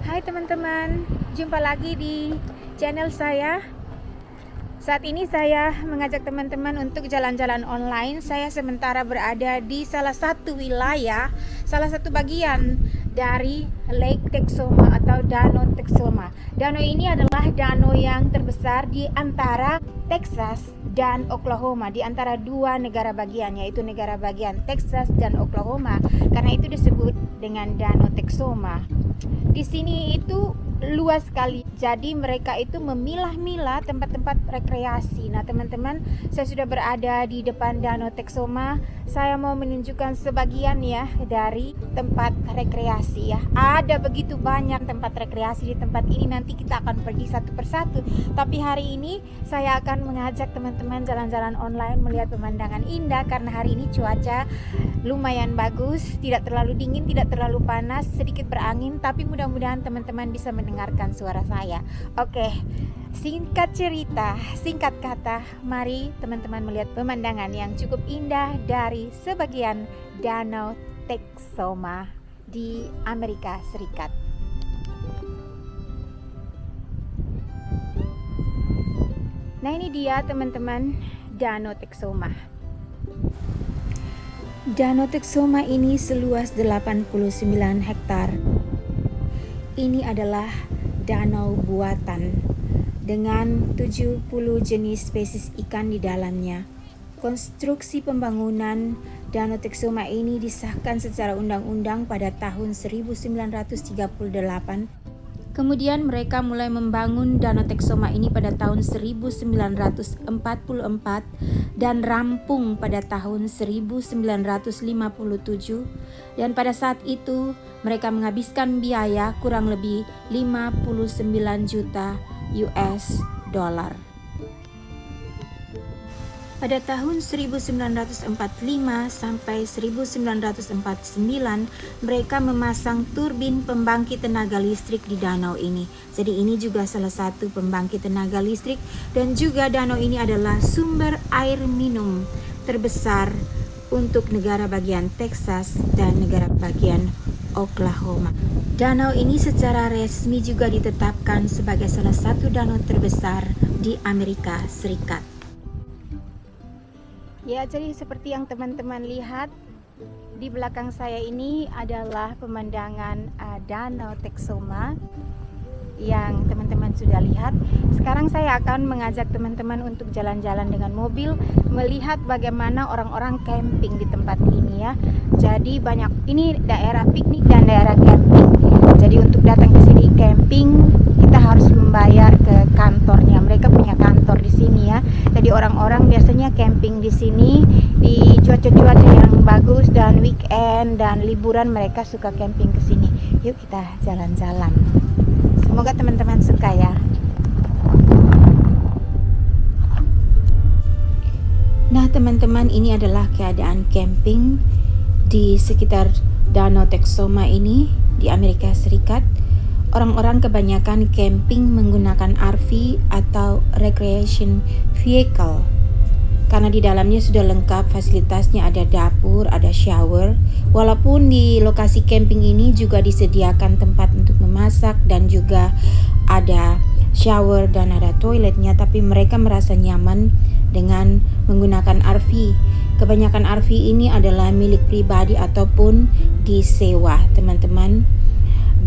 Hai teman-teman, jumpa lagi di channel saya. Saat ini saya mengajak teman-teman untuk jalan-jalan online. Saya sementara berada di salah satu wilayah, salah satu bagian dari Lake Texoma atau Danau Texoma. Danau ini adalah danau yang terbesar di antara Texas dan Oklahoma, di antara dua negara bagian, yaitu negara bagian Texas dan Oklahoma. Karena itu disebut dengan Danau Texoma. Di sini itu luas sekali, jadi mereka itu memilah-milah tempat-tempat rekreasi. Nah teman-teman, saya sudah berada di depan Danau Texoma. Saya mau menunjukkan sebagian ya dari tempat rekreasi ya. Ada begitu banyak tempat rekreasi di tempat ini, nanti kita akan pergi satu persatu. Tapi hari ini saya akan mengajak teman-teman jalan-jalan online, melihat pemandangan indah. Karena hari ini cuaca lumayan bagus, tidak terlalu dingin, tidak terlalu panas, sedikit berangin, tapi mudah-mudahan teman-teman bisa mendengarkan suara saya. Oke, singkat cerita, singkat kata, mari teman-teman melihat pemandangan yang cukup indah dari sebagian Danau Texoma di Amerika Serikat. Nah ini dia teman-teman, Danau Texoma. Danau Texoma ini seluas 89 hektar. Ini adalah danau buatan dengan 70 jenis spesies ikan di dalamnya. Konstruksi pembangunan Danau Texoma ini disahkan secara undang-undang pada tahun 1938. Kemudian mereka mulai membangun Danau Texoma ini pada tahun 1944 dan rampung pada tahun 1957. Dan pada saat itu mereka menghabiskan biaya kurang lebih 59 juta US dollar. Pada tahun 1945 sampai 1949, mereka memasang turbin pembangkit tenaga listrik di danau ini. Jadi ini juga salah satu pembangkit tenaga listrik, dan juga danau ini adalah sumber air minum terbesar untuk negara bagian Texas dan negara bagian Oklahoma. Danau ini secara resmi juga ditetapkan sebagai salah satu danau terbesar di Amerika Serikat. Ya, jadi seperti yang teman-teman lihat di belakang saya ini adalah pemandangan Danau Texoma yang teman-teman sudah lihat. Sekarang saya akan mengajak teman-teman untuk jalan-jalan dengan mobil, melihat bagaimana orang-orang camping di tempat ini ya. Jadi banyak, ini daerah piknik dan daerah camping. Jadi untuk datang ke sini camping, kita harus membayar ke kantornya. Mereka punya kantor di sini ya. Jadi orang-orang biasanya camping di sini di cuaca-cuaca yang bagus dan weekend dan liburan, mereka suka camping ke sini. Yuk kita jalan-jalan. Semoga teman-teman suka ya. Nah teman-teman, ini adalah keadaan camping di sekitar Danau Texoma ini di Amerika Serikat. Orang-orang kebanyakan camping menggunakan RV atau recreation vehicle, karena di dalamnya sudah lengkap fasilitasnya, ada dapur, ada shower. Walaupun di lokasi camping ini juga disediakan tempat untuk memasak dan juga ada shower dan ada toiletnya, tapi mereka merasa nyaman dengan menggunakan RV. Kebanyakan RV ini adalah milik pribadi ataupun disewa, teman-teman.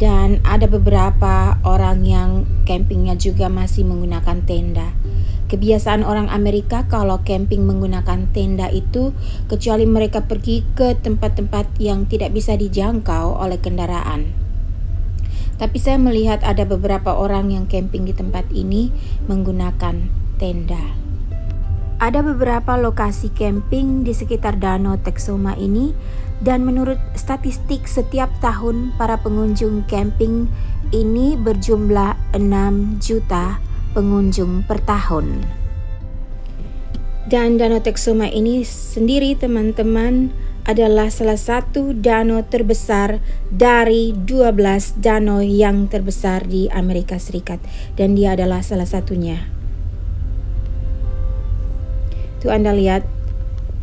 Dan ada beberapa orang yang campingnya juga masih menggunakan tenda. Kebiasaan orang Amerika kalau camping menggunakan tenda itu, kecuali mereka pergi ke tempat-tempat yang tidak bisa dijangkau oleh kendaraan. Tapi saya melihat ada beberapa orang yang camping di tempat ini menggunakan tenda. Ada beberapa lokasi camping di sekitar Danau Texoma ini, dan menurut statistik setiap tahun para pengunjung camping ini berjumlah 6 juta pengunjung per tahun. Dan Danau Texoma ini sendiri teman-teman adalah salah satu danau terbesar dari 12 danau yang terbesar di Amerika Serikat, dan dia adalah salah satunya. Tuh Anda lihat,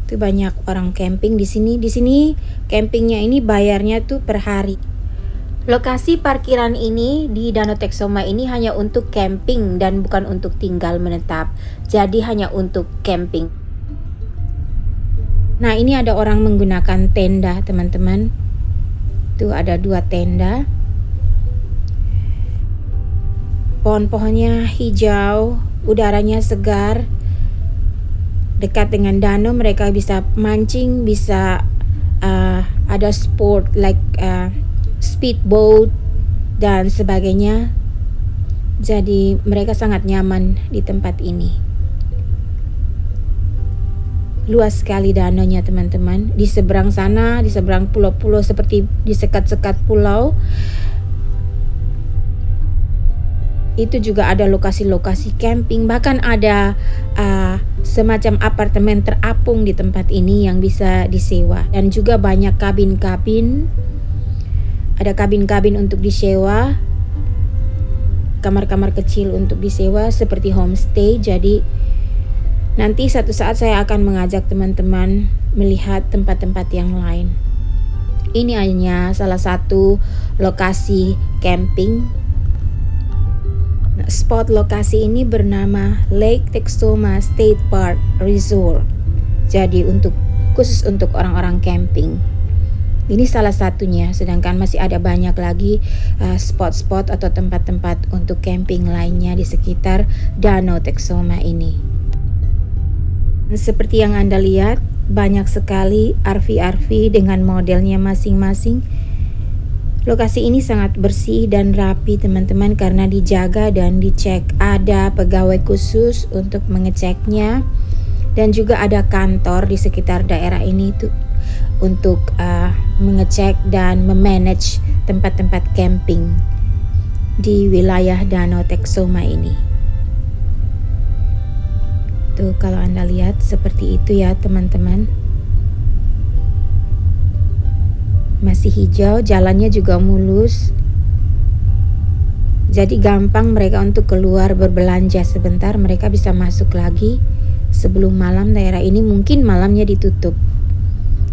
tuh banyak orang camping di sini. Di sini campingnya ini bayarnya tuh per hari. Lokasi parkiran ini di Danau Texoma ini hanya untuk camping dan bukan untuk tinggal menetap. Jadi hanya untuk camping. Nah, ini ada orang menggunakan tenda, teman-teman. Tuh ada 2 tenda. Pohon-pohonnya hijau, udaranya segar. Dekat dengan danau mereka bisa mancing, bisa ada sport like speedboat dan sebagainya. Jadi mereka sangat nyaman di tempat ini. Luas sekali danaunya, teman-teman. Di seberang sana, di seberang pulau-pulau seperti di sekat-sekat pulau, itu juga ada lokasi-lokasi camping. Bahkan ada semacam apartemen terapung di tempat ini yang bisa disewa. Dan juga banyak kabin-kabin. Ada kabin-kabin untuk disewa, kamar-kamar kecil untuk disewa seperti homestay. Jadi nanti satu saat saya akan mengajak teman-teman melihat tempat-tempat yang lain. Ini hanya salah satu lokasi camping. Spot lokasi ini bernama Lake Texoma State Park Resort. Jadi khusus untuk orang-orang camping. Ini salah satunya, sedangkan masih ada banyak lagi spot-spot atau tempat-tempat untuk camping lainnya di sekitar Danau Texoma ini. Seperti yang Anda lihat, banyak sekali RV-RV dengan modelnya masing-masing. Lokasi ini sangat bersih dan rapi, teman-teman, karena dijaga dan dicek. Ada pegawai khusus untuk mengeceknya, dan juga ada kantor di sekitar daerah ini untuk mengecek dan memanage tempat-tempat camping di wilayah Danau Texoma ini. Tuh, kalau Anda lihat seperti itu ya, teman-teman. Masih hijau, jalannya juga mulus. Jadi gampang mereka untuk keluar berbelanja sebentar, mereka bisa masuk lagi sebelum malam. Daerah ini mungkin malamnya ditutup.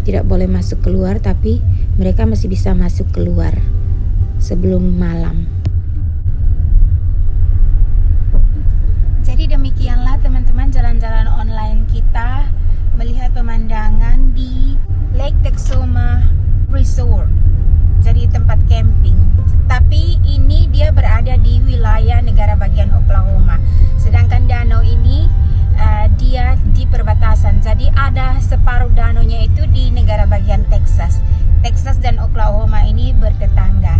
Tidak boleh masuk keluar, tapi mereka masih bisa masuk keluar sebelum malam. Jadi demikianlah, teman-teman, jalan-jalan online kita melihat pemandangan di Lake Texoma Resort. Jadi tempat camping. Tapi ini dia berada di wilayah negara bagian Oklahoma. Sedangkan danau ini dia di perbatasan. Jadi ada separuh danaunya itu di negara bagian Texas. Texas dan Oklahoma ini bertetangga.